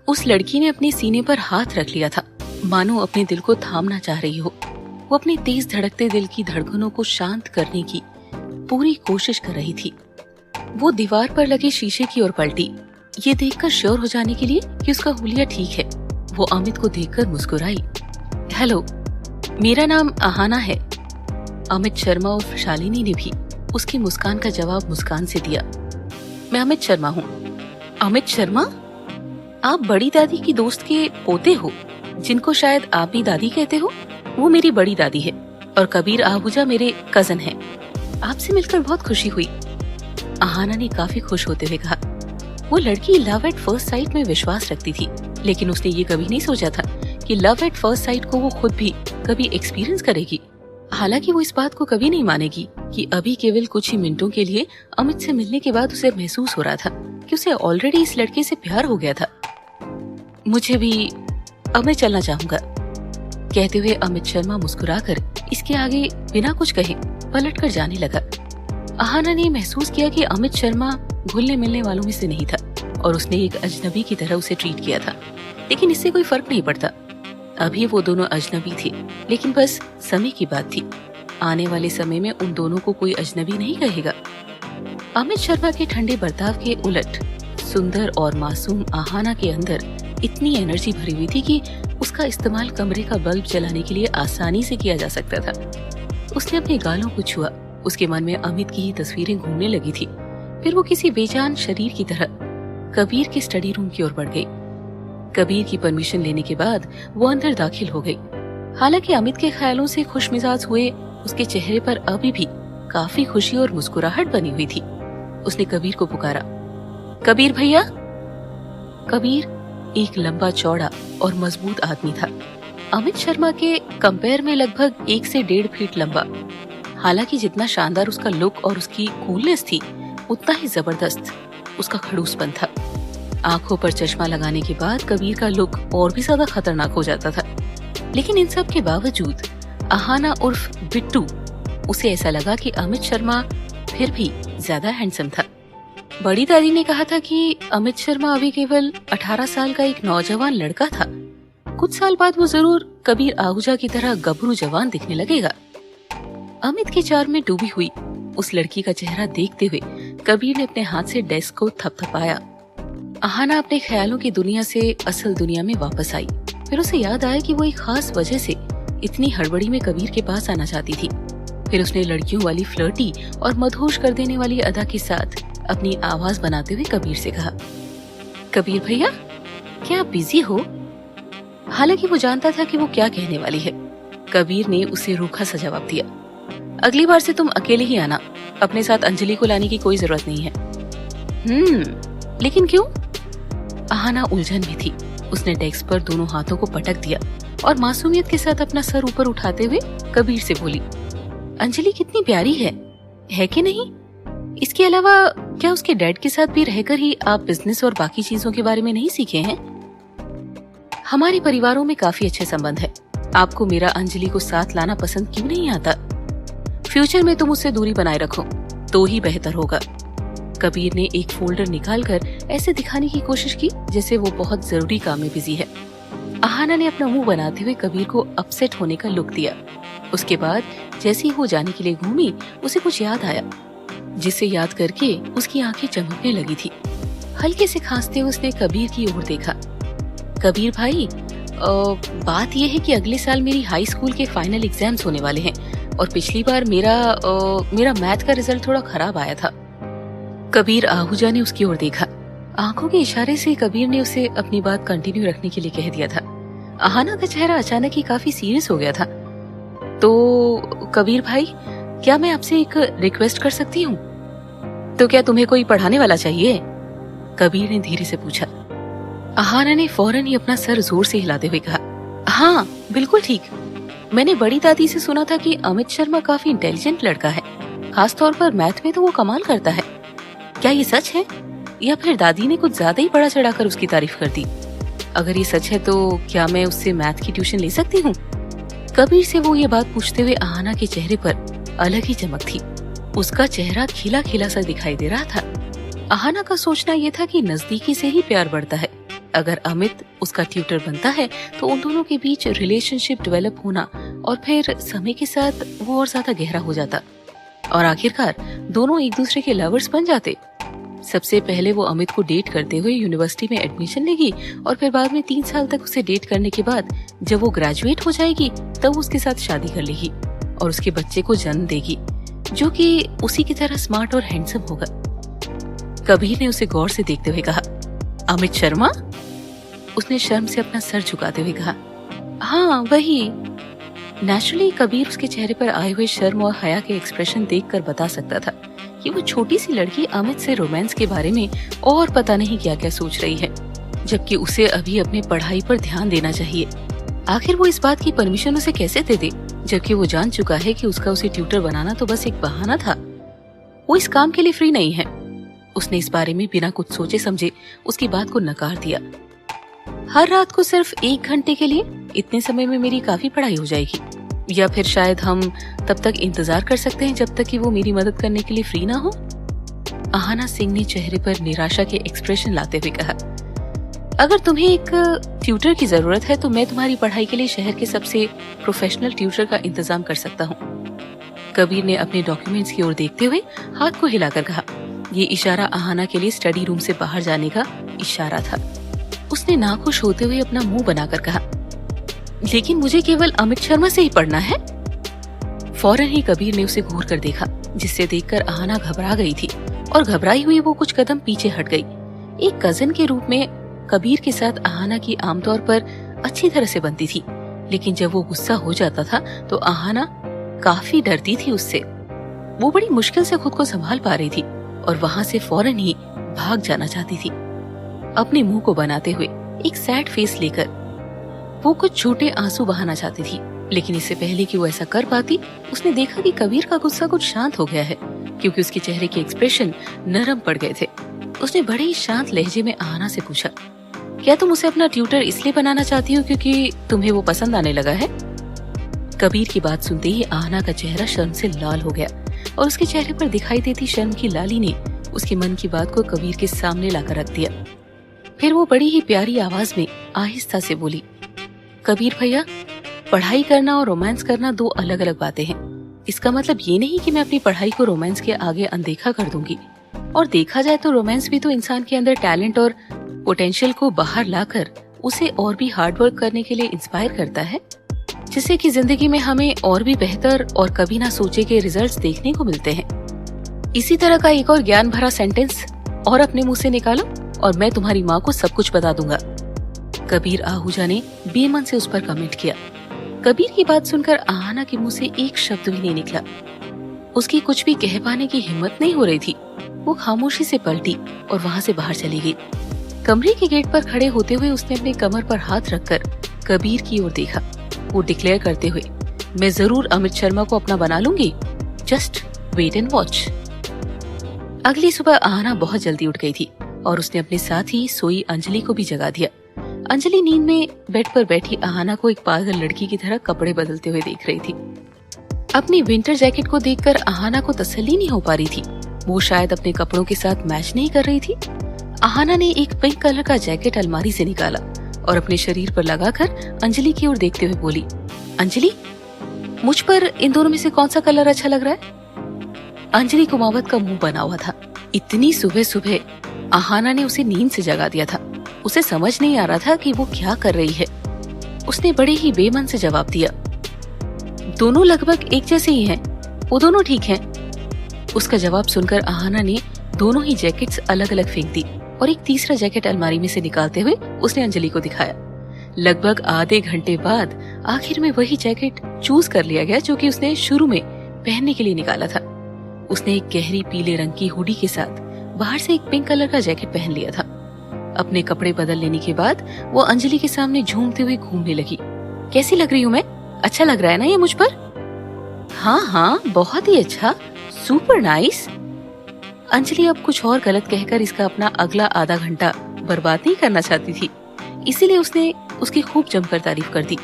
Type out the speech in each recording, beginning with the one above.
उस लड़की ने अपने सीने पर हाथ रख लिया था, मानो अपने दिल को थामना चाह रही हो। वो अपने तेज धड़कते दिल की धड़कनों को शांत करने की पूरी कोशिश कर रही थी। वो दीवार पर लगे शीशे की ओर पलटी, ये देखकर श्योर हो जाने के लिए कि उसका हुलिया ठीक है। वो अमित को देखकर मुस्कुराई। हेलो, मेरा नाम आहाना है। अमित शर्मा और शालिनी ने भी उसकी मुस्कान का जवाब मुस्कान से दिया। मैं अमित शर्मा हूँ। अमित शर्मा? आप बड़ी दादी की दोस्त के पोते हो, जिनको शायद आप भी दादी कहते हो? वो मेरी बड़ी दादी है और कबीर आहूजा मेरे कजन हैं। आपसे मिलकर बहुत खुशी हुई। आहाना ने काफी खुश होते हुए कहा। वो लड़की लव एट फर्स्ट साइट में विश्वास रखती थी, लेकिन उसने ये कभी नहीं सोचा था कि लव एट फर्स्ट साइट को वो खुद भी कभी एक्सपीरियंस करेगी। हालांकि वो इस बात को कभी नहीं मानेगी कि अभी केवल कुछ ही मिनटों के लिए अमित से मिलने के बाद उसे महसूस हो रहा था कि उसे ऑलरेडी इस लड़के से प्यार हो गया था। मुझे भी, अब मैं चलना चाहूंगा, कहते हुए अमित शर्मा मुस्कुराकर इसके आगे बिना कुछ कहे पलटकर जाने लगा। आहाना ने महसूस किया कि अमित शर्मा घुलने मिलने वालों में से नहीं था और उसने एक अजनबी की तरह उसे ट्रीट किया था, लेकिन इससे कोई फर्क नहीं पड़ता। अभी वो दोनों अजनबी थे, लेकिन बस समय की बात थी। आने वाले समय में उन दोनों को कोई अजनबी नहीं कहेगा। अमित शर्मा के ठंडे बर्ताव के उलट सुंदर और मासूम आहाना के अंदर इतनी एनर्जी भरी हुई थी कि उसका इस्तेमाल कमरे का बल्ब जलाने के लिए आसानी से किया जा सकता था। उसने अपने गालों को छुआ। उसके मन में अमित की ही तस्वीरें घूमने लगी थी। फिर वो किसी बेजान शरीर की तरह कबीर के स्टडी रूम की ओर बढ़ गई। कबीर की परमिशन लेने के बाद वो अंदर दाखिल हो गई। हालांकि अमित के ख्यालों से खुश मिजाज हुए उसके चेहरे पर अभी भी काफी खुशी और मुस्कुराहट बनी हुई थी। उसने कबीर को पुकारा, कबीर भैया। कबीर एक लंबा चौड़ा और मजबूत आदमी था, अमित शर्मा के कंपेयर में लगभग 1 से 1.5 फीट लंबा। हालांकि जितना शानदार उसका लुक और उसकी कूलनेस थी, उतना ही जबरदस्त उसका खड़ूसपन था। आंखों पर चश्मा लगाने के बाद कबीर का लुक और भी ज्यादा खतरनाक हो जाता था। लेकिन इन सब के बावजूद आहाना उर्फ बिट्टू, उसे ऐसा लगा कि अमित शर्मा फिर भी ज्यादा हैंडसम था। बड़ी दादी ने कहा था कि अमित शर्मा अभी केवल 18 साल का एक नौजवान लड़का था। कुछ साल बाद वो जरूर कबीर आहूजा की तरह गबरू जवान दिखने लगेगा। अमित के चार में डूबी हुई उस लड़की का चेहरा देखते हुए कबीर ने अपने हाथ से डेस्क को थपथपाया। आहाना अपने ख्यालों की दुनिया से असल दुनिया में वापस आई। फिर उसे याद आया कि वो एक खास वजह से इतनी हड़बड़ी में कबीर के पास आना चाहती थी। फिर उसने लड़कियों वाली फ्लर्टी और मदहोश कर देने वाली अदा के साथ अपनी आवाज बनाते हुए कबीर से कहा, कबीर भैया, क्या आप बिजी हो? हालांकि वो जानता था कि वो क्या कहने वाली है। कबीर ने उसे रूखा सा जवाब दिया, अगली बार से तुम अकेले ही आना, अपने साथ अंजलि को लाने की कोई जरूरत नहीं है। लेकिन क्यों? आहाना उलझन में थी। उसने डेस्क पर दोनों हाथों को पटक दिया और मासूमियत के साथ अपना सर ऊपर उठाते हुए कबीर से बोली, अंजलि कितनी प्यारी है कि नहीं? इसके अलावा क्या उसके डैड के साथ भी रहकर ही आप बिजनेस और बाकी चीजों के बारे में नहीं सीखे हैं? हमारे परिवारों में काफी अच्छे संबंध है। आपको मेरा अंजलि को साथ लाना पसंद क्यों नहीं आता? फ्यूचर में तुम उससे दूरी बनाए रखो तो ही बेहतर होगा। कबीर ने एक फोल्डर निकालकर ऐसे दिखाने की कोशिश की जैसे वो बहुत जरूरी काम में बिजी है। आहाना ने अपना मुंह बनाते हुए कबीर को अपसेट होने का लुक दिया। उसके बाद जैसे ही वो जाने के लिए घूमी, उसे कुछ याद आया, जिसे याद करके उसकी आंखें चमकने लगी थी। हल्के से खांसते हुए उसने कबीर की ओर देखा। कबीर भाई, बात यह है कि अगले साल मेरी हाई स्कूल के फाइनल एग्जाम्स होने वाले हैं और पिछली बार मेरा मैथ का रिजल्ट थोड़ा खराब आया था। कबीर आहूजा ने उसकी ओर देखा। आंखों के इशारे से कबीर ने उसे अपनी बात कंटिन्यू रखने के लिए कह दिया था। आहाना का चेहरा अचानक ही काफी सीरियस हो गया था। तो कबीर भाई, क्या मैं आपसे एक रिक्वेस्ट कर सकती हूँ? तो क्या तुम्हें कोई पढ़ाने वाला चाहिए? कबीर ने धीरे से पूछा। आहाना ने फौरन ही अपना सर जोर से हिलाते हुए कहा, हाँ बिल्कुल ठीक। मैंने बड़ी दादी से सुना था कि अमित शर्मा काफी इंटेलिजेंट लड़का है, खास तौर पर मैथ में तो वो कमाल करता है। क्या ये सच है या फिर दादी ने कुछ ज्यादा ही बड़ा चढ़ाकर उसकी तारीफ कर दी? अगर ये सच है तो क्या मैं उससे मैथ की ट्यूशन ले सकती हूँ? कबीर से वो ये बात पूछते हुए आहाना के चेहरे पर अलग ही चमक थी। उसका चेहरा खिला खिला सा दिखाई दे रहा था। आहाना का सोचना ये था कि नजदीकी से ही प्यार बढ़ता है, अगर अमित उसका ट्यूटर बनता है तो उन दोनों के बीच रिलेशनशिप डेवलप होना और फिर समय के साथ वो और ज्यादा गहरा हो जाता और आखिरकार दोनों एक दूसरे के लवर्स बन जाते। सबसे पहले वो अमित को डेट करते हुए यूनिवर्सिटी में एडमिशन लेगी और फिर बाद में 3 साल तक उसे डेट करने के बाद जब वो ग्रेजुएट हो जाएगी तब उसके साथ शादी कर लेगी और उसके बच्चे को जन्म देगी जो कि उसी की तरह स्मार्ट और हैंडसम होगा। कबीर ने उसे गौर से देखते हुए कहा, अमित शर्मा? उसने शर्म से अपना सर झुकाते हुए कहा, हाँ वही। नेचुरली कबीर उसके चेहरे पर आए हुए शर्म और हया के एक्सप्रेशन देखकर बता सकता था कि वो छोटी सी लड़की अमित से रोमांस के बारे में और पता नहीं क्या क्या सोच रही है, जबकि उसे अभी अपनी पढ़ाई पर ध्यान देना चाहिए। आखिर वो इस बात की परमिशन उसे कैसे दे दे, जबकि वो जान चुका है कि उसका उसे ट्यूटर बनाना तो बस एक बहाना था। वो इस काम के लिए फ्री नहीं है। उसने इस बारे में बिना कुछ सोचे समझे उसकी बात को नकार दिया। हर रात को सिर्फ 1 घंटे के लिए? इतने समय में मेरी काफी पढ़ाई हो जाएगी। या फिर शायद हम तब तक इंतजार कर सकते हैं जब तक कि वो मेरी मदद करने के लिए फ्री ना हो। आहाना सिंह ने चेहरे पर निराशा के एक्सप्रेशन लाते हुए कहा, अगर तुम्हें एक ट्यूटर की जरूरत है तो मैं तुम्हारी पढ़ाई के लिए शहर के सबसे प्रोफेशनल ट्यूटर का इंतजाम कर सकता हूँ। कबीर ने अपने डॉक्यूमेंट्स की ओर देखते हुए हाथ को हिलाकर कहा। ये इशारा आहाना के लिए स्टडी रूम से बाहर जाने का इशारा था। उसने नाखुश होते हुए अपना मुंह बनाकर कहा, लेकिन मुझे केवल अमित शर्मा से ही पढ़ना है। फौरन ही कबीर ने उसे घूर कर देखा, जिससे देखकर आहाना घबरा गई थी और घबराई हुई वो कुछ कदम पीछे हट गई। एक कजन के रूप में कबीर के साथ आहाना की आमतौर पर अच्छी तरह से बनती थी, लेकिन जब वो गुस्सा हो जाता था तो आहाना काफी डरती थी उससे। वो बड़ी मुश्किल से खुद को संभाल पा रही थी और वहां से फौरन ही भाग जाना चाहती थी। अपने मुंह को बनाते हुए एक सैड फेस लेकर वो कुछ छोटे आंसू बहाना चाहती थी, लेकिन इससे पहले कि वो ऐसा कर पाती उसने देखा कि कबीर का गुस्सा कुछ शांत हो गया है, क्योंकि उसके चेहरे के एक्सप्रेशन नरम पड़ गए थे। उसने बड़े ही शांत लहजे में आहाना से पूछा, क्या तुम उसे अपना ट्यूटर इसलिए बनाना चाहती हो क्योंकि तुम्हें वो पसंद आने लगा है? कबीर की बात सुनते ही आहाना का चेहरा शर्म से लाल हो गया और उसके चेहरे पर दिखाई देती शर्म की लाली ने उसके मन की बात को कबीर के सामने लाकर रख दिया। फिर वो बड़ी ही प्यारी आवाज में आहिस्ता से बोली, कबीर भैया, पढ़ाई करना और रोमांस करना 2 अलग अलग बातें हैं। इसका मतलब ये नहीं कि मैं अपनी पढ़ाई को रोमांस के आगे अनदेखा कर दूंगी। और देखा जाए तो रोमांस भी तो इंसान के अंदर टैलेंट और पोटेंशियल को बाहर लाकर उसे और भी हार्ड वर्क करने के लिए इंस्पायर करता है, जिससे कि जिंदगी में हमें और भी बेहतर और कभी ना सोचे के रिजल्ट्स देखने को मिलते हैं। इसी तरह का एक और ज्ञान भरा सेंटेंस और अपने मुंह से निकालो और मैं तुम्हारी माँ को सब कुछ बता दूंगा। कबीर आहूजा ने बेमन से उस पर कमेंट किया। कबीर की बात सुनकर आहाना के मुंह से एक शब्द भी नहीं निकला। उसकी कुछ भी कह पाने की हिम्मत नहीं हो रही थी। वो खामोशी से पलटी और वहां से बाहर चली गई। कमरे के गेट पर खड़े होते हुए उसने अपने कमर पर हाथ रखकर कबीर की ओर देखा। वो डिक्लेयर करते हुए, मैं जरूर अमित शर्मा को अपना बना लूंगी, जस्ट वेट एंड वॉच। अगली सुबह आहाना बहुत जल्दी उठ गई थी और उसने अपने साथ ही सोई अंजलि को भी जगा दिया। अंजलि नींद में बेड पर बैठी आहाना को एक पागल लड़की की तरह कपड़े बदलते हुए देख रही थी। अपनी विंटर जैकेट को देखकर आहाना को तसल्ली नहीं हो पा रही थी। वो शायद अपने कपड़ों के साथ मैच नहीं कर रही थी। आहाना ने एक पिंक कलर का जैकेट अलमारी से निकाला और अपने शरीर पर लगाकर अंजलि की ओर देखते हुए बोली, अंजलि, मुझ पर इन दोनों में से कौन सा कलर अच्छा लग रहा है? अंजलि कुमावत का मुंह बना हुआ था। इतनी सुबह सुबह आहाना ने उसे नींद से जगा दिया था। उसे समझ नहीं आ रहा था कि वो क्या कर रही है। उसने बड़े ही बेमन से जवाब दिया, दोनों लगभग एक जैसे ही हैं, वो दोनों ठीक हैं। उसका जवाब सुनकर आहाना ने दोनों ही जैकेट्स अलग अलग फेंक दी और एक तीसरा जैकेट अलमारी में से निकालते हुए उसने अंजलि को दिखाया। लगभग आधे घंटे बाद आखिर में वही जैकेट चूज कर लिया गया जो कि उसने शुरू में पहनने के लिए निकाला था। उसने एक गहरी पीले रंग की हुडी के साथ बाहर से एक पिंक कलर का जैकेट पहन लिया था। अपने कपड़े बदल लेने के बाद वो अंजलि के सामने झूमते हुए घूमने लगी। कैसी लग रही हूँ मैं? अच्छा लग रहा है ना ये मुझ पर? हाँ हाँ, बहुत ही अच्छा, सुपर नाइस। अंजलि अब कुछ और गलत कहकर इसका अपना अगला आधा घंटा बर्बाद नहीं करना चाहती थी, इसीलिए उसने उसकी खूब जमकर तारीफ कर दी।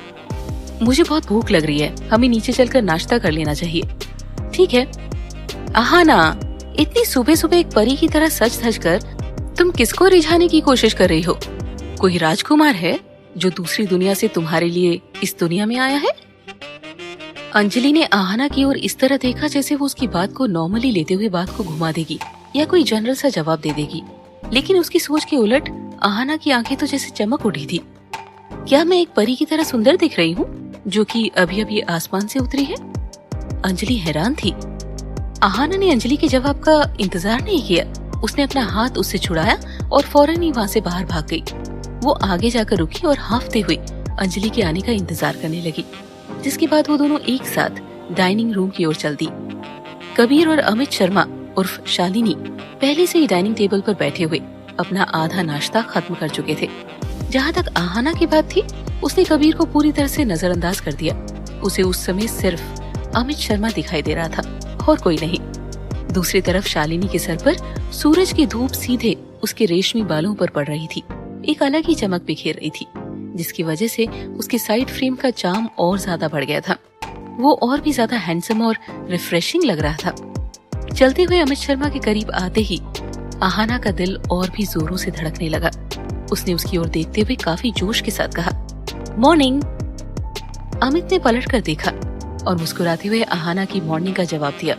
मुझे बहुत भूख लग रही है, हमें नीचे चलकर नाश्ता कर लेना चाहिए। ठीक है। आहाना, इतनी सुबह सुबह एक परी की तरह सज धज कर तुम किसको रिझाने की कोशिश कर रही हो? कोई राजकुमार है जो दूसरी दुनिया से तुम्हारे लिए इस दुनिया में आया है? अंजलि ने आहाना की ओर इस तरह देखा जैसे वो उसकी बात को नॉर्मली लेते हुए बात को घुमा देगी या कोई जनरल सा जवाब दे देगी, लेकिन उसकी सोच के उलट आहाना की आंखें तो जैसे चमक उठी थी। क्या मैं एक परी की तरह सुंदर दिख रही हूँ जो कि अभी अभी आसमान से उतरी है? अंजलि हैरान थी। आहाना ने अंजलि के जवाब का इंतजार नहीं किया। उसने अपना हाथ उससे छुड़ाया और फौरन ही वहाँ से बाहर भाग गई। वो आगे जाकर रुकी और हांफते हुए अंजलि के आने का इंतजार करने लगी, जिसके बाद वो दोनों एक साथ डाइनिंग रूम की ओर चल दी। कबीर और अमित शर्मा उर्फ शालिनी पहले से ही डाइनिंग टेबल पर बैठे हुए अपना आधा नाश्ता खत्म कर चुके थे। जहाँ तक आहाना की बात थी, उसने कबीर को पूरी तरह से नजरअंदाज कर दिया। उसे उस समय सिर्फ अमित शर्मा दिखाई दे रहा था और कोई नहीं। दूसरी तरफ शालिनी के सर पर सूरज की धूप सीधे उसके रेशमी बालों पर पड़ रही थी। एक अलग ही चमक बिखेर रही थी, जिसकी वजह से उसके साइड फ्रेम का चार्म और ज्यादा बढ़ गया था। वो और भी ज्यादा हैंडसम और रिफ्रेशिंग लग रहा था। चलते हुए अमित शर्मा के करीब आते ही आहाना का दिल और भी जोरों से धड़कने लगा। उसने उसकी ओर देखते हुए काफी जोश के साथ कहा, मॉर्निंग। अमित ने पलट कर देखा और मुस्कुराते हुए आहाना की मॉर्निंग का जवाब दिया।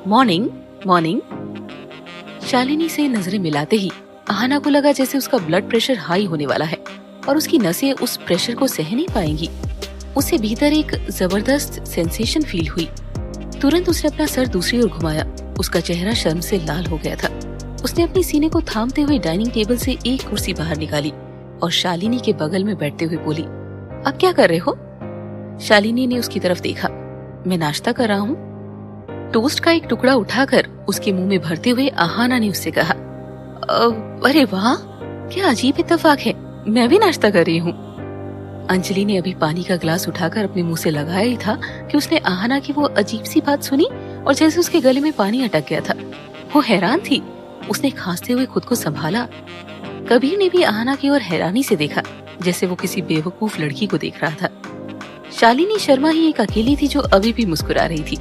Morning morning. शालिनी से नजरें मिलाते ही आहाना को लगा जैसे उसका ब्लड प्रेशर हाई होने वाला है और उसकी नसें उस प्रेशर को सह नहीं पाएंगी। उसे भीतर एक जबरदस्त सेंसेशन फील हुई। तुरंत उसने अपना सर दूसरी ओर घुमाया। उसका चेहरा शर्म से लाल हो गया था। उसने अपने सीने को थामते हुए डाइनिंग टेबल से एक कुर्सी बाहर निकाली और शालिनी के बगल में बैठते हुए बोली, अब क्या कर रहे हो? शालिनी ने उसकी तरफ देखा। मैं नाश्ता कर रहा हूँ। टोस्ट का एक टुकड़ा उठाकर उसके मुंह में भरते हुए आहाना ने उससे कहा, अरे वाह, क्या अजीब इत्तेफाक है, मैं भी नाश्ता कर रही हूँ। अंजलि ने अभी पानी का ग्लास उठाकर अपने मुंह से लगाया ही था कि उसने आहाना की वो अजीब सी बात सुनी और जैसे उसके गले में पानी अटक गया था। वो हैरान थी। उसने खांसते हुए खुद को संभाला। कबीर ने भी आहाना की ओर हैरानी से देखा, जैसे वो किसी बेवकूफ लड़की को देख रहा था। शालिनी शर्मा ही एक अकेली थी जो अभी भी मुस्कुरा रही थी।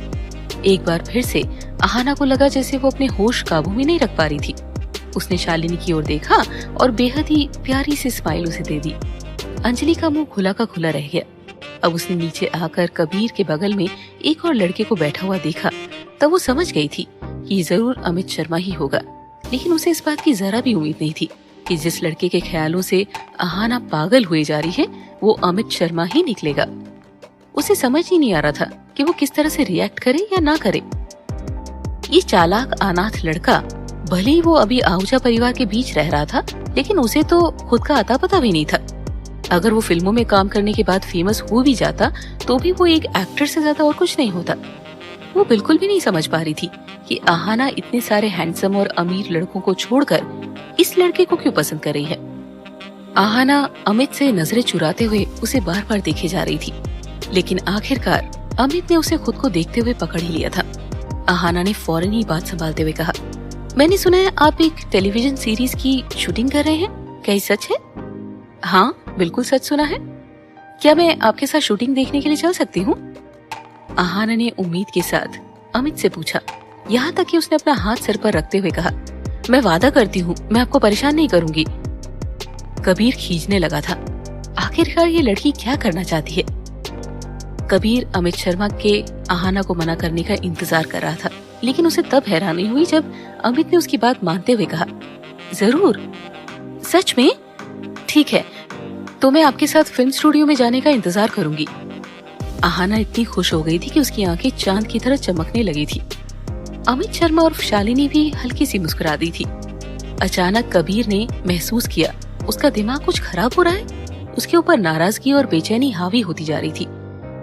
एक बार फिर से आहाना को लगा जैसे वो अपने होश काबू में नहीं रख पा रही थी। उसने शालिनी की ओर देखा और बेहद ही प्यारी सी स्माइल उसे दे दी। अंजलि का मुंह खुला का खुला रह गया। अब उसने नीचे आकर कबीर के बगल में एक और लड़के को बैठा हुआ देखा, तब वो समझ गई थी कि ये जरूर अमित शर्मा ही होगा। लेकिन उसे इस बात की जरा भी उम्मीद नहीं थी कि जिस लड़के के ख्यालों से आहाना पागल हुए जा रही है वो अमित शर्मा ही निकलेगा। उसे समझ ही नहीं आ रहा था कि वो किस तरह से रिएक्ट करे या ना करे। ये चालाक अनाथ लड़का, भले ही वो अभी आहूजा परिवार के बीच रह रहा था, लेकिन उसे तो खुद का अता पता भी नहीं था। अगर वो फिल्मों में काम करने के बाद फेमस हो भी जाता तो भी वो एक एक्टर से ज्यादा और कुछ नहीं होता। वो बिल्कुल भी नहीं समझ पा रही थी कि आहाना इतने सारे हैंडसम और अमीर लड़कों को छोड़कर इस लड़के को क्यों पसंद कर रही है। आहाना अमित से नजरें चुराते हुए उसे बार बार देखे जा रही थी, लेकिन आखिरकार अमित ने उसे खुद को देखते हुए पकड़ ही लिया था। आहाना ने फौरन ही बात संभालते हुए कहा, मैंने सुना है आप एक टेलीविजन सीरीज की शूटिंग कर रहे हैं, क्या ये सच है? हाँ, बिल्कुल सच सुना है। क्या मैं आपके साथ शूटिंग देखने के लिए चल सकती हूँ? आहाना ने उम्मीद के साथ अमित से पूछा, यहाँ तक कि उसने अपना हाथ सर पर रखते हुए कहा, मैं वादा करती हूँ मैं आपको परेशान नहीं करूंगी। कबीर खींचने लगा था। आखिरकार ये लड़की क्या करना चाहती है? कबीर अमित शर्मा के आहाना को मना करने का इंतजार कर रहा था, लेकिन उसे तब हैरानी हुई जब अमित ने उसकी बात मानते हुए कहा, जरूर, सच में? ठीक है, तो मैं आपके साथ फिल्म स्टूडियो में जाने का इंतजार करूंगी। आहाना इतनी खुश हो गई थी कि उसकी आंखें चांद की तरह चमकने लगी थी। अमित शर्मा और शालिनी भी हल्की सी मुस्कुरा दी थी। अचानक कबीर ने महसूस किया उसका दिमाग कुछ खराब हो रहा है। उसके ऊपर नाराजगी और बेचैनी हावी होती जा रही थी।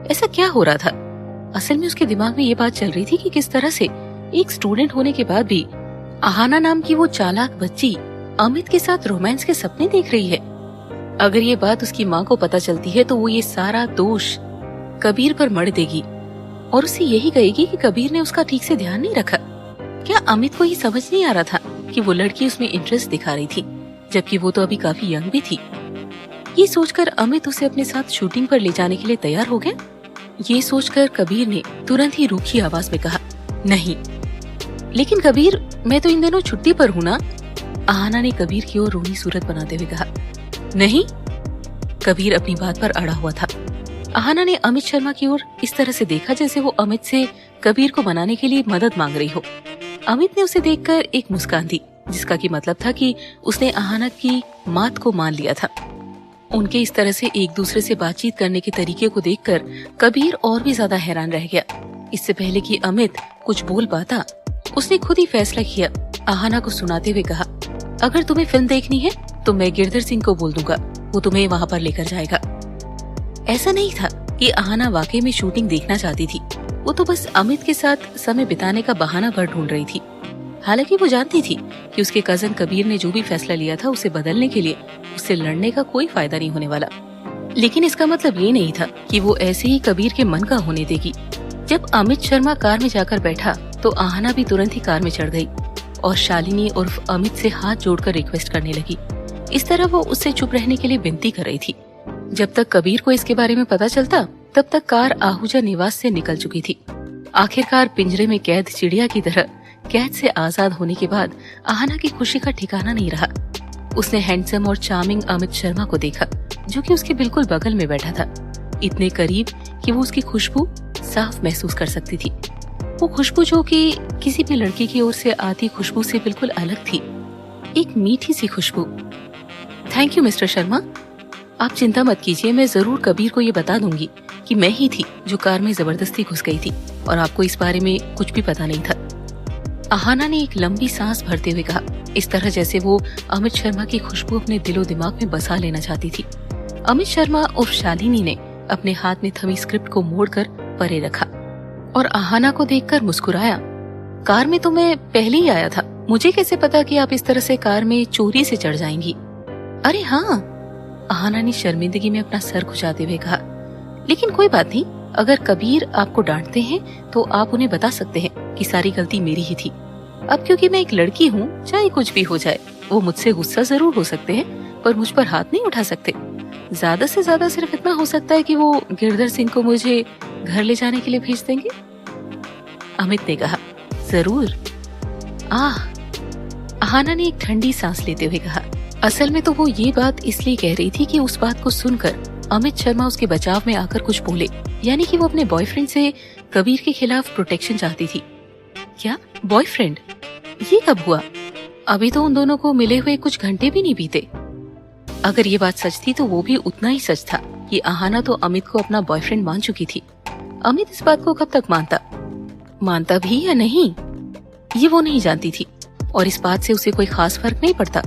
ऐसा क्या हो रहा था? असल में उसके दिमाग में ये बात चल रही थी कि किस तरह से एक स्टूडेंट होने के बाद भी आहाना नाम की वो चालाक बच्ची अमित के साथ रोमांस के सपने देख रही है। अगर ये बात उसकी माँ को पता चलती है तो वो ये सारा दोष कबीर पर मढ़ देगी और उसे यही कहेगी कि कबीर ने उसका ठीक से ध्यान नहीं रखा। क्या अमित को ये समझ नहीं आ रहा था कि वो लड़की उसमें इंटरेस्ट दिखा रही थी, जबकि वो तो अभी काफी यंग भी थी। ये सोचकर अमित उसे अपने साथ शूटिंग पर ले जाने के लिए तैयार हो गया। ये सोचकर कबीर ने तुरंत ही रूखी आवाज में कहा, नहीं। लेकिन कबीर, मैं तो इन दिनों छुट्टी पर हूँ ना। आहाना ने कबीर की ओर रोनी सूरत बनाते हुए कहा, नहीं। कबीर अपनी बात पर अड़ा हुआ था। अहाना ने अमित शर्मा की ओर इस तरह से देखा जैसे वो अमित से कबीर को मनाने के लिए मदद मांग रही हो। अमित ने उसे देखकर एक मुस्कान दी, जिसका कि मतलब था कि उसने अहाना की बात को मान लिया था। उनके इस तरह से एक दूसरे से बातचीत करने के तरीके को देखकर कबीर और भी ज्यादा हैरान रह गया। इससे पहले कि अमित कुछ बोल पाता, उसने खुद ही फैसला किया। अहाना को सुनाते हुए कहा, अगर तुम्हें फिल्म देखनी है तो मैं गिरधर सिंह को बोल दूंगा, वो तुम्हें वहाँ पर लेकर जाएगा। ऐसा नहीं था कि अहाना वाकई में शूटिंग देखना चाहती थी, वो तो बस अमित के साथ समय बिताने का बहाना भर ढूंढ रही थी। हालांकि वो जानती थी कि उसके कजन कबीर ने जो भी फैसला लिया था उसे बदलने के लिए उससे लड़ने का कोई फायदा नहीं होने वाला। लेकिन इसका मतलब ये नहीं था कि वो ऐसे ही कबीर के मन का होने देगी। जब अमित शर्मा कार में जाकर बैठा तो अहाना भी तुरंत ही कार में चढ़ गई और शालिनी उर्फ अमित से हाथ जोड़कर रिक्वेस्ट करने लगी। इस तरह वो उससे चुप रहने के लिए विनती कर रही थी। जब तक कबीर को इसके बारे में पता चलता तब तक कार आहूजा निवास से निकल चुकी थी। आखिरकार पिंजरे में कैद चिड़िया की तरह कैद से आजाद होने के बाद अहाना की खुशी का ठिकाना नहीं रहा। उसने हैंडसम और चार्मिंग अमित शर्मा को देखा, जो कि उसके बिल्कुल बगल में बैठा था, इतने करीब कि वो उसकी खुशबू साफ महसूस कर सकती थी। वो खुशबू जो कि किसी भी लड़की की ओर से आती खुशबू से बिल्कुल अलग थी, एक मीठी सी खुशबू। थैंक यू मिस्टर शर्मा, आप चिंता मत कीजिए, मैं जरूर कबीर को ये बता दूंगी कि मैं ही थी जो कार में जबरदस्ती घुस गई थी और आपको इस बारे में कुछ भी पता नहीं था। अहाना ने एक लंबी सांस भरते हुए कहा, इस तरह जैसे वो अमित शर्मा की खुशबू अपने दिलो दिमाग में बसा लेना चाहती थी। अमित शर्मा उर्फ शालिनी ने अपने हाथ में थमी स्क्रिप्ट को मोड़कर परे रखा और अहाना को देखकर मुस्कुराया। कार में तो मैं पहले ही आया था, मुझे कैसे पता कि आप इस तरह से कार में चोरी से चढ़ जाएंगी। अरे हाँ, अहाना ने शर्मिंदगी में अपना सर खुजाते हुए कहा, लेकिन कोई बात नहीं, अगर कबीर आपको डांटते हैं तो आप उन्हें बता सकते हैं कि सारी गलती मेरी ही थी। अब क्योंकि मैं एक लड़की हूँ, चाहे कुछ भी हो जाए, वो मुझसे गुस्सा जरूर हो सकते हैं पर मुझ पर हाथ नहीं उठा सकते। ज्यादा से ज्यादा सिर्फ इतना हो सकता है कि वो गिरधर सिंह को मुझे घर ले जाने के लिए भेज देंगे। अमित ने कहा, जरूर। अहाना ने एक ठंडी सांस लेते हुए कहा, असल में तो वो ये बात इसलिए कह रही थी कि उस बात को सुनकर अमित शर्मा उसके बचाव में आकर कुछ बोले, यानी कि वो अपने बॉयफ्रेंड से कबीर के खिलाफ प्रोटेक्शन चाहती थी। क्या बॉयफ्रेंड? ये कब हुआ? अभी तो उन दोनों को मिले हुए कुछ घंटे भी नहीं बीते। अगर ये बात सच थी तो वो भी उतना ही सच था कि अहाना तो अमित को अपना बॉयफ्रेंड मान चुकी थी। अमित इस बात को कब तक मानता भी या नहीं, ये वो नहीं जानती थी और इस बात से उसे कोई खास फर्क नहीं पड़ता।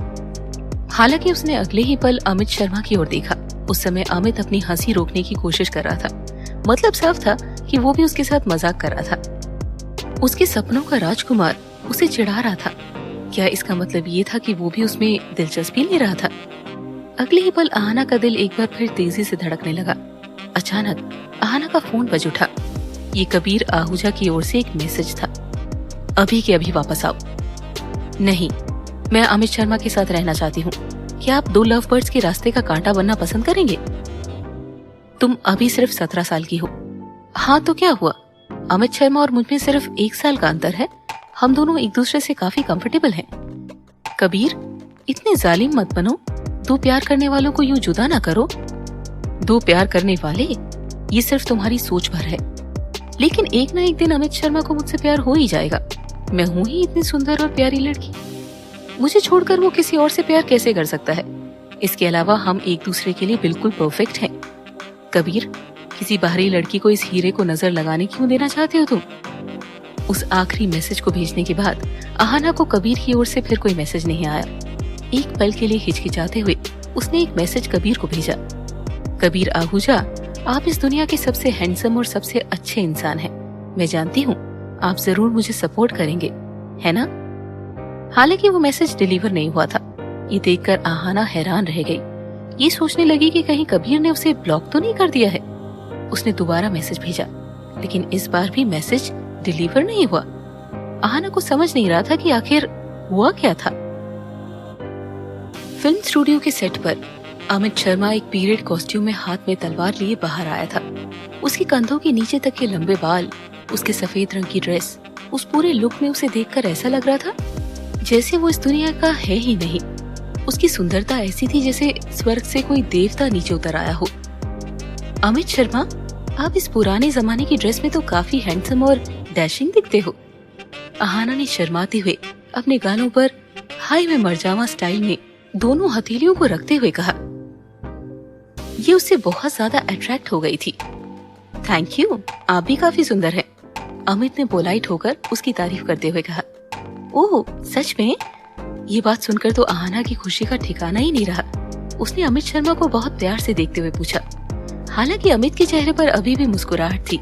हालांकि उसने अगले ही पल अमित शर्मा की ओर देखा। उस समय अमित अपनी हंसी रोकने की कोशिश कर रहा था, मतलब साफ था कि वो भी उसके साथ मजाक कर रहा था। उसके सपनों का राजकुमार उसे चिढ़ा रहा था। क्या इसका मतलब ये था कि वो भी उसमें दिलचस्पी ले रहा था? अगले ही पल अहाना का दिल एक बार फिर तेजी से धड़कने लगा। अचानक अहाना का फोन बज उठा। ये कबीर आहूजा की ओर से एक मैसेज था, अभी के अभी वापस आओ। नहीं, मैं अमित शर्मा के साथ रहना चाहती हूँ। क्या आप दो लव बर्ड्स के रास्ते का कांटा बनना पसंद करेंगे? तुम अभी सिर्फ 17 साल की हो। हाँ तो क्या हुआ? अमित शर्मा और मुझ में सिर्फ 1 साल का अंतर है। हम दोनों एक दूसरे से काफी कंफर्टेबल हैं। कबीर, इतने जालिम मत बनो। दो प्यार करने वालों को यूं जुदा ना करो। दो प्यार करने वाले, ये सिर्फ तुम्हारी सोच भर है। लेकिन एक ना एक दिन अमित शर्मा को मुझसे प्यार हो ही जाएगा। मैं हूँ ही इतनी सुंदर और प्यारी लड़की, मुझे छोड़कर वो किसी और से प्यार कैसे कर सकता है? इसके अलावा हम एक दूसरे के लिए बिल्कुल परफेक्ट हैं। कबीर, किसी बाहरी लड़की को इस हीरे को नजर लगाने क्यों देना चाहते हो तुम? उस आखिरी मैसेज को भेजने के बाद अहाना को कबीर की ओर से फिर कोई मैसेज नहीं आया। एक पल के लिए हिचकिचाते हुए उसने एक मैसेज कबीर को भेजा। कबीर आहूजा, आप इस दुनिया के सबसे हैंडसम और सबसे अच्छे इंसान हैं। मैं जानती हूँ आप जरूर मुझे सपोर्ट करेंगे, है ना? हालांकि वो मैसेज डिलीवर नहीं हुआ था। ये देखकर अहाना हैरान रह गई। ये सोचने लगी कि कहीं कबीर ने उसे ब्लॉक तो नहीं कर दिया है। उसने दोबारा मैसेज भेजा, लेकिन इस बार भी मैसेज डिलीवर नहीं हुआ। अहाना को समझ नहीं रहा था कि आखिर हुआ क्या था। फिल्म स्टूडियो के सेट पर अमित शर्मा एक पीरियड कॉस्ट्यूम में हाथ में तलवार लिए बाहर आया था। उसके कंधों के नीचे तक के लंबे बाल, उसके सफेद रंग की ड्रेस, उस पूरे लुक में उसे देखकर ऐसा लग रहा था जैसे वो इस दुनिया का है ही नहीं। उसकी सुंदरता ऐसी थी जैसे स्वर्ग से कोई देवता नीचे उतर आया हो। अमित शर्मा, आप इस पुराने जमाने की ड्रेस में तो काफी हैंडसम और डैशिंग दिखते हो। अहाना ने शर्माते हुए अपने गालों पर हाय में मर जावा स्टाइल में दोनों हथेलियों को रखते हुए कहा। ये उससे बहुत ज्यादा अट्रैक्ट हो गई थी। थैंक यू, आप भी काफी सुंदर हैं। अमित ने पोलाइट होकर उसकी तारीफ करते हुए कहा। ओह, सच में? ये बात सुनकर तो अहाना की खुशी का ठिकाना ही नहीं रहा। उसने अमित शर्मा को बहुत प्यार से देखते हुए पूछा। हालांकि अमित के चेहरे पर अभी भी मुस्कुराहट थी,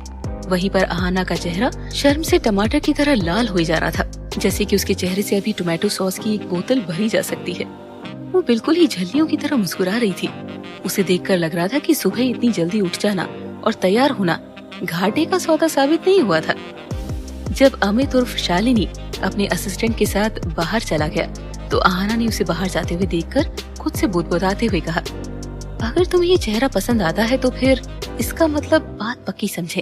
वहीं पर अहाना का चेहरा शर्म से टमाटर की तरह लाल हो जा रहा था, जैसे कि उसके चेहरे से अभी टोमेटो सॉस की एक बोतल भरी जा सकती है। वो बिल्कुल ही झल्लियों की तरह मुस्कुरा रही थी। उसे देखकर लग रहा था कि सुबह इतनी जल्दी उठ जाना और तैयार होना घाटे का सौदा साबित नहीं हुआ था। जब अमित उर्फ शालिनी अपने असिस्टेंट के साथ बाहर चला गया तो अहाना ने उसे बाहर जाते हुए देखकर खुद से बुदबुदाते हुए कहा, अगर तुम्हें ये चेहरा पसंद आता है तो फिर इसका मतलब बात पक्की समझे।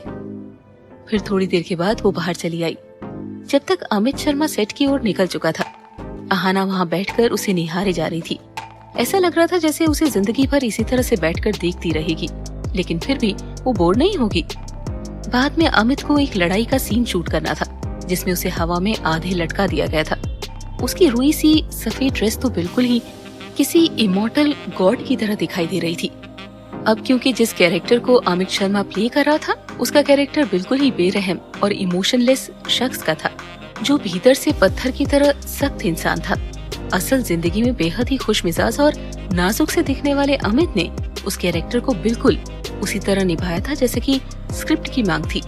फिर थोड़ी देर के बाद वो बाहर चली आई। जब तक अमित शर्मा सेट की ओर निकल चुका था, अहाना वहाँ बैठकर उसे निहारे जा रही थी। ऐसा लग रहा था जैसे उसे जिंदगी भर इसी तरह से बैठकर देखती रहेगी, लेकिन फिर भी वो बोर नहीं होगी। बाद में अमित को एक लड़ाई का सीन शूट करना था, जिसमें उसे हवा में आधे लटका दिया गया था। उसकी रुई सी सफेद ड्रेस तो बिल्कुल ही किसी इमॉर्टल गॉड की तरह दिखाई दे रही थी। अब क्योंकि जिस कैरेक्टर को अमित शर्मा प्ले कर रहा था, उसका कैरेक्टर बिल्कुल ही बेरहम और इमोशनलेस शख्स का था, जो भीतर से पत्थर की तरह सख्त इंसान था। असल जिंदगी में बेहद ही खुश मिजाज और नाजुक से दिखने वाले अमित ने उस कैरेक्टर को बिल्कुल उसी तरह निभाया था जैसे कि स्क्रिप्ट की मांग थी।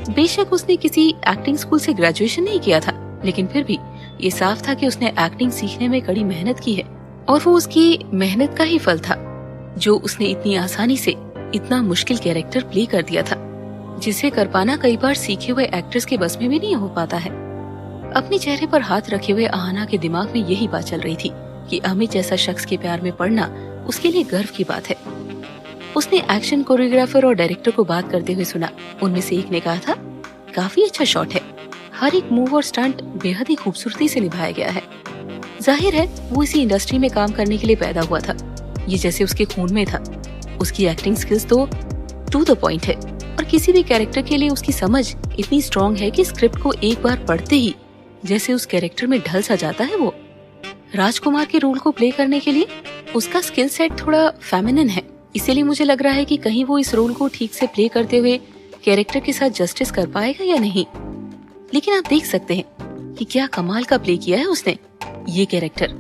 बेशक उसने किसी एक्टिंग स्कूल से ग्रेजुएशन नहीं किया था, लेकिन फिर भी ये साफ था कि उसने एक्टिंग सीखने में कड़ी मेहनत की है और वो उसकी मेहनत का ही फल था, जो उसने इतनी आसानी से इतना मुश्किल कैरेक्टर प्ले कर दिया था, जिसे कर पाना कई बार सीखे हुए एक्टर्स के बस में भी नहीं हो पाता है। अपने चेहरे पर हाथ रखे हुए अहाना के दिमाग में यही बात चल रही थी कि अमित जैसा शख्स के प्यार में पड़ना उसके लिए गर्व की बात है। उसने एक्शन कोरियोग्राफर और डायरेक्टर को बात करते हुए सुना। उनमें से एक ने कहा था, काफी अच्छा शॉट है, हर एक मूव और स्टंट बेहद ही खूबसूरती से निभाया गया है। जाहिर है वो इसी इंडस्ट्री में काम करने के लिए पैदा हुआ था, ये जैसे उसके खून में था। उसकी एक्टिंग स्किल्स तो टू द पॉइंट है और किसी भी कैरेक्टर के लिए उसकी समझ इतनी स्ट्रॉन्ग है कि स्क्रिप्ट को एक बार पढ़ते ही जैसे उस कैरेक्टर में ढल सा जाता है। वो राजकुमार के रोल को प्ले करने के लिए उसका स्किल सेट थोड़ा फेमिनिन है, इसीलिए मुझे लग रहा है कि कहीं वो इस रोल को ठीक से प्ले करते हुए कैरेक्टर के साथ जस्टिस कर पाएगा या नहीं। लेकिन आप देख सकते हैं कि क्या कमाल का प्ले किया है उसने ये कैरेक्टर।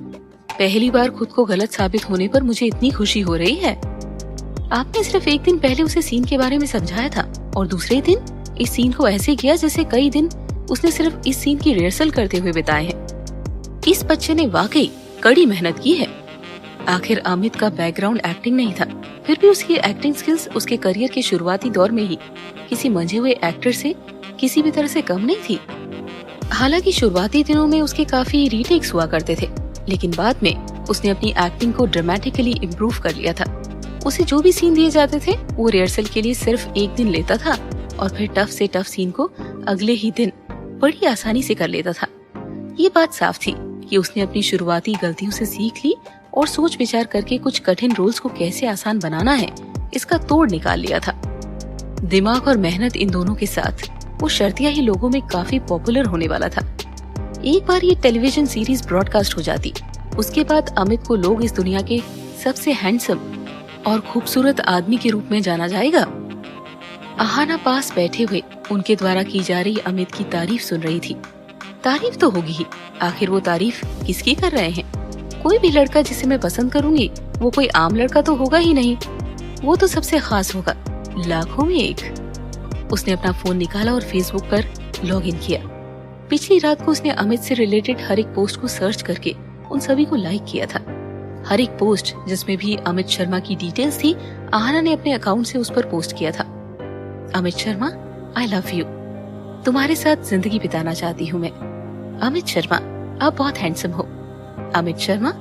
पहली बार खुद को गलत साबित होने पर मुझे इतनी खुशी हो रही है। आपने सिर्फ एक दिन पहले उसे सीन के बारे में समझाया था और दूसरे दिन इस सीन को ऐसे किया जैसे कई दिन उसने सिर्फ इस सीन की रिहर्सल करते हुए बिताए हैं। इस बच्चे ने वाकई कड़ी मेहनत की है। आखिर अमित का बैकग्राउंड एक्टिंग नहीं था, फिर भी उसकी एक्टिंग स्किल्स उसके करियर के शुरुआती दौर में ही किसी मंझे हुए एक्टर से किसी भी तरह से कम नहीं थी। हालांकि शुरुआती दिनों में उसके काफी रीटेक्स हुआ करते थे, लेकिन बाद में उसने अपनी एक्टिंग को ड्रामेटिकली इम्प्रूव कर लिया था। उसे जो भी सीन दिए जाते थे वो रिहर्सल के लिए सिर्फ एक दिन लेता था और फिर टफ से टफ सीन को अगले ही दिन बड़ी आसानी से कर लेता था। ये बात साफ थी कि उसने अपनी शुरुआती गलतियों से सीख ली और सोच विचार करके कुछ कठिन रोल्स को कैसे आसान बनाना है इसका तोड़ निकाल लिया था। दिमाग और मेहनत इन दोनों के साथ वो शर्तिया ही लोगों में काफी पॉपुलर होने वाला था। एक बार ये टेलीविजन सीरीज ब्रॉडकास्ट हो जाती, उसके बाद अमित को लोग इस दुनिया के सबसे हैंडसम और खूबसूरत आदमी के रूप में जाना जाएगा। अहाना पास बैठे हुए उनके द्वारा की जा रही अमित की तारीफ सुन रही थी। तारीफ तो होगी ही, आखिर वो तारीफ किसकी कर रहे हैं? कोई भी लड़का जिसे मैं पसंद करूंगी वो कोई आम लड़का तो होगा ही नहीं, वो तो सबसे खास होगा, लाखों में एक। उसने अपना फोन निकाला और फेसबुक पर लॉग इन किया। पिछली रात को उसने अमित से रिलेटेड हर एक पोस्ट को सर्च करके उन सभी को लाइक किया था। हर एक पोस्ट जिसमें भी अमित शर्मा की डिटेल्स थी, अहाना ने अपने अकाउंट से उस पर पोस्ट किया था। Amit Sharma, I love you, तुम्हारे साथ जिंदगी बिताना चाहती हूँ मैं। अमित शर्मा, आप बहुत हैंडसम हो। अमित शर्मा,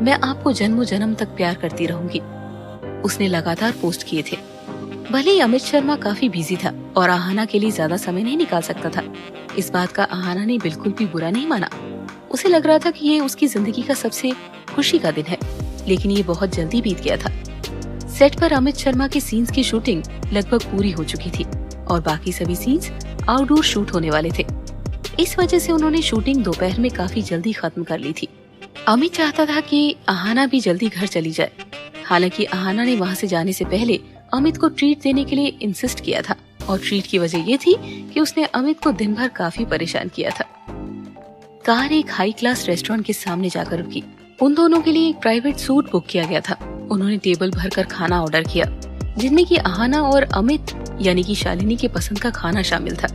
मैं आपको जन्मों जन्म तक प्यार करती रहूंगी। उसने लगातार पोस्ट किए थे। भले ही अमित शर्मा काफी बिजी था और अहाना के लिए ज्यादा समय नहीं निकाल सकता था, इस बात का अहाना ने बिल्कुल भी बुरा नहीं माना। उसे लग रहा था कि ये उसकी जिंदगी का सबसे खुशी का दिन है, लेकिन ये बहुत जल्दी बीत गया था। सेट पर अमित शर्मा के सीन्स की शूटिंग लगभग पूरी हो चुकी थी और बाकी सभी सीन्स आउटडोर शूट होने वाले थे। इस वजह से उन्होंने शूटिंग दोपहर में काफी जल्दी खत्म कर ली थी। अमित चाहता था कि आहाना भी जल्दी घर चली जाए। हालांकि आहाना ने वहाँ से जाने से पहले अमित को ट्रीट देने के लिए इंसिस्ट किया था और ट्रीट की वजह ये थी कि उसने अमित को दिन भर काफी परेशान किया था। कार एक हाई क्लास रेस्टोरेंट के सामने जाकर रुकी। उन दोनों के लिए एक प्राइवेट सूट बुक किया गया था। उन्होंने टेबल भरकर खाना ऑर्डर किया, जिनमें कि आहाना और अमित यानी कि शालिनी के पसंद का खाना शामिल था।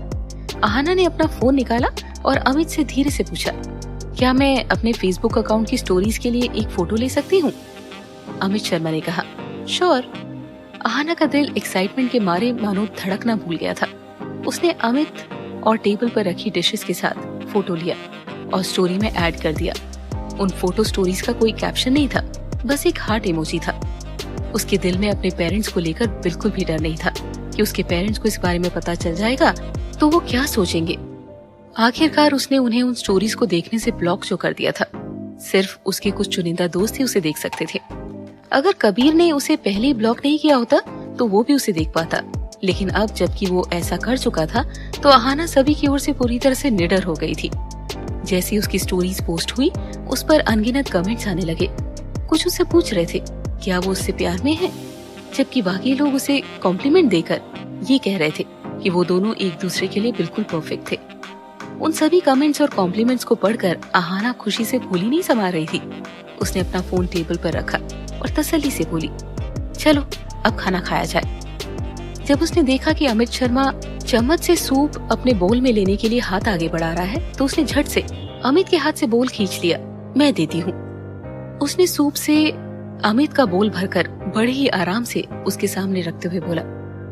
आहाना ने अपना फोन निकाला और अमित से धीरे से पूछा, क्या मैं अपने फेसबुक अकाउंट की स्टोरीज के लिए एक फोटो ले सकती हूँ? अमित शर्मा ने कहा, श्योर। आहाना का दिल एक्साइटमेंट के मारे मानो धड़कना भूल गया था। उसने अमित और टेबल पर रखी डिशेस के साथ फोटो लिया और स्टोरी में ऐड कर दिया। उन फोटो स्टोरीज का कोई कैप्शन नहीं था, बस एक हार्ट इमोजी था। उसके दिल में अपने पेरेंट्स को लेकर बिल्कुल भी डर नहीं था कि उसके पेरेंट्स को इस बारे में पता चल जाएगा तो वो क्या सोचेंगे। आखिरकार उसने उन्हें उन स्टोरीज को देखने से ब्लॉक जो कर दिया था। सिर्फ उसके कुछ चुनिंदा दोस्त ही उसे देख सकते थे। अगर कबीर ने उसे पहले ही ब्लॉक नहीं किया होता तो वो भी उसे देख पाता, लेकिन अब जबकि वो ऐसा कर चुका था तो आहाना सभी की ओर से पूरी तरह से निडर हो गई थी। जैसी उसकी स्टोरीज पोस्ट हुई, उस पर अनगिनत कमेंट्स आने लगे। कुछ उससे पूछ रहे थे क्या वो उससे प्यार में है, जबकि बाकी लोग उसे कॉम्प्लीमेंट देकर ये कह रहे थे कि वो दोनों एक दूसरे के लिए बिल्कुल परफेक्ट थे। उन सभी कमेंट्स और कॉम्प्लीमेंट्स को पढ़कर आहाना खुशी से फूली नहीं समा रही थी। उसने अपना फोन टेबल पर रखा और तसल्ली से बोली, चलो अब खाना खाया जाए। जब उसने देखा कि अमित शर्मा चम्मच से सूप अपने बोल में लेने के लिए हाथ आगे बढ़ा रहा है तो उसने झट से अमित के हाथ से बोल खींच लिया। मैं देती हूँ। उसने सूप से अमित का बोल भरकर बड़े ही आराम से उसके सामने रखते हुए बोला,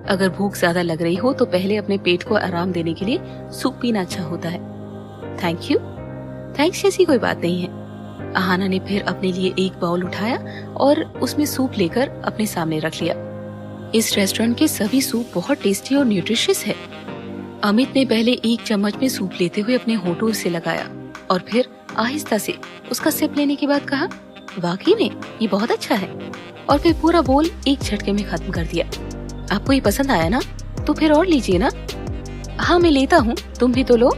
अगर भूख ज्यादा लग रही हो तो पहले अपने पेट को आराम देने के लिए सूप पीना अच्छा होता है। Thank you. थैंक्स जैसी कोई बात नहीं है। आहाना ने फिर अपने लिए एक बाउल उठाया और उसमें सूप लेकर अपने सामने रख लिया। इस रेस्टोरेंट के सभी सूप बहुत टेस्टी और न्यूट्रिशियस है। अमित ने पहले एक चम्मच में सूप लेते हुए अपने होठों से लगाया और फिर आहिस्ता से उसका सिप लेने के बाद कहा, वाकई में ये बहुत अच्छा है। और फिर पूरा बोल एक झटके में खत्म कर दिया। आपको ये पसंद आया ना? तो फिर और लीजिए ना। हाँ मैं लेता हूँ, तुम भी तो लो।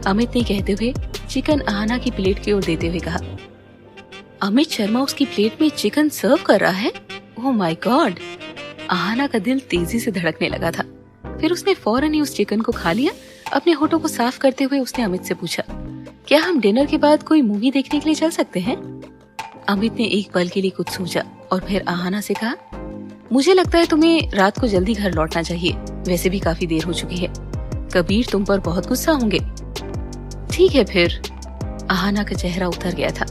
अमित ने कहते हुए चिकन आहाना की प्लेट की ओर देते हुए कहा। अमित शर्मा उसकी प्लेट में चिकन सर्व कर रहा है? Oh my God. आहाना का दिल तेजी से धड़कने लगा था। फिर उसने फौरन ही उस चिकन को खा लिया। अपने होठों को साफ करते हुए उसने अमित से पूछा, क्या हम डिनर के बाद कोई मूवी देखने के लिए चल सकते हैं? अमित ने एक पल के लिए कुछ सोचा और फिर आहाना से कहा, मुझे लगता है तुम्हें रात को जल्दी घर लौटना चाहिए, वैसे भी काफी देर हो चुकी है। कबीर तुम पर बहुत गुस्सा होंगे। ठीक है फिर। आहाना का चेहरा उतर गया था।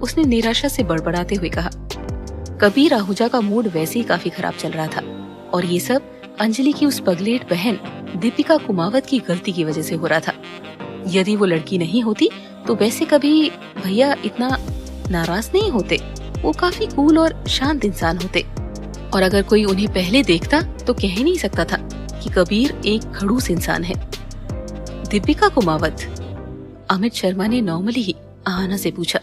उसने निराशा से बड़बड़ाते हुए कहा, कबीर आहूजा का मूड वैसे ही काफी खराब चल रहा था और ये सब अंजलि की उस पगलेट बहन दीपिका कुमावत की गलती की वजह से हो रहा था। यदि वो लड़की नहीं होती तो वैसे कभी भैया इतना नाराज नहीं होते। वो काफी कूल और शांत इंसान होते और अगर कोई उन्हें पहले देखता तो कह ही नहीं सकता था कि कबीर एक खड़ूस इंसान है। दीपिका कुमावत? अमित शर्मा ने नॉर्मली ही आहाना से पूछा।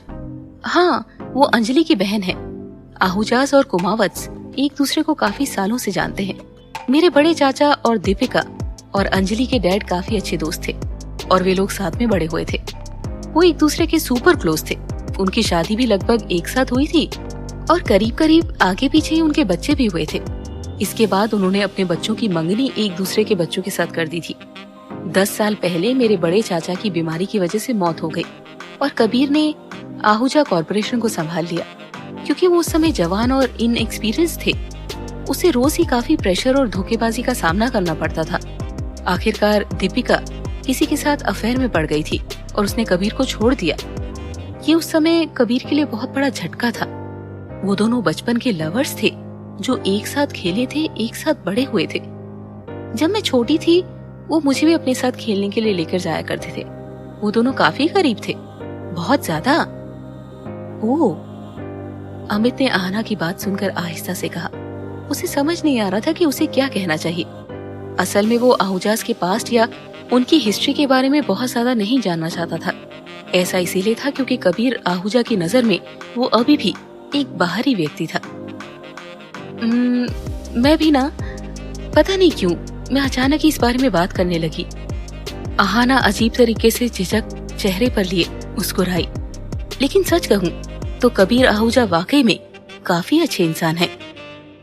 हाँ, वो अंजलि की बहन है। आहूजास और कुमावत्स एक दूसरे को काफी सालों से जानते हैं। मेरे बड़े चाचा और दीपिका और अंजलि के डैड काफी अच्छे दोस्त थे और वे लोग साथ में बड़े हुए थे। वो एक दूसरे के सुपर क्लोज थे। उनकी शादी भी लगभग एक साथ हुई थी और करीब करीब आगे पीछे ही उनके बच्चे भी हुए थे। इसके बाद उन्होंने अपने बच्चों की मंगनी एक दूसरे के बच्चों के साथ कर दी थी। 10 साल पहले मेरे बड़े चाचा की बीमारी की वजह से मौत हो गई और कबीर ने आहूजा कॉर्पोरेशन को संभाल लिया। क्योंकि वो उस समय जवान और इनएक्सपीरियंस थे, उसे रोज ही काफी प्रेशर और धोखेबाजी का सामना करना पड़ता था। आखिरकार दीपिका किसी के साथ अफेयर में पड़ गई थी और उसने कबीर को छोड़ दिया। ये उस समय कबीर के लिए बहुत बड़ा झटका था। वो दोनों बचपन के लवर्स थे जो एक साथ खेले थे, एक साथ बड़े हुए थे। जब मैं छोटी थी वो मुझे भी अपने साथ खेलने के लिए लेकर जाया करते थे। वो दोनों काफी करीब थे, बहुत ज्यादा। ओह। अमित ने आहाना की बात सुनकर आहिस्ता से कहा। उसे समझ नहीं आ रहा था कि उसे क्या कहना चाहिए। असल में वो आहूजास के पास्ट या उनकी हिस्ट्री के बारे में बहुत ज्यादा नहीं जानना चाहता था। ऐसा इसीलिए था क्योंकि कबीर आहूजा की नजर में वो अभी भी एक बाहरी व्यक्ति था। मैं भी ना, पता नहीं क्यों मैं अचानक ही इस बारे में बात करने लगी। आहाना अजीब तरीके से झिझक चेहरे पर लिए मुस्कुराई। लेकिन सच कहूं तो कबीर आहूजा वाकई में काफी अच्छे इंसान है।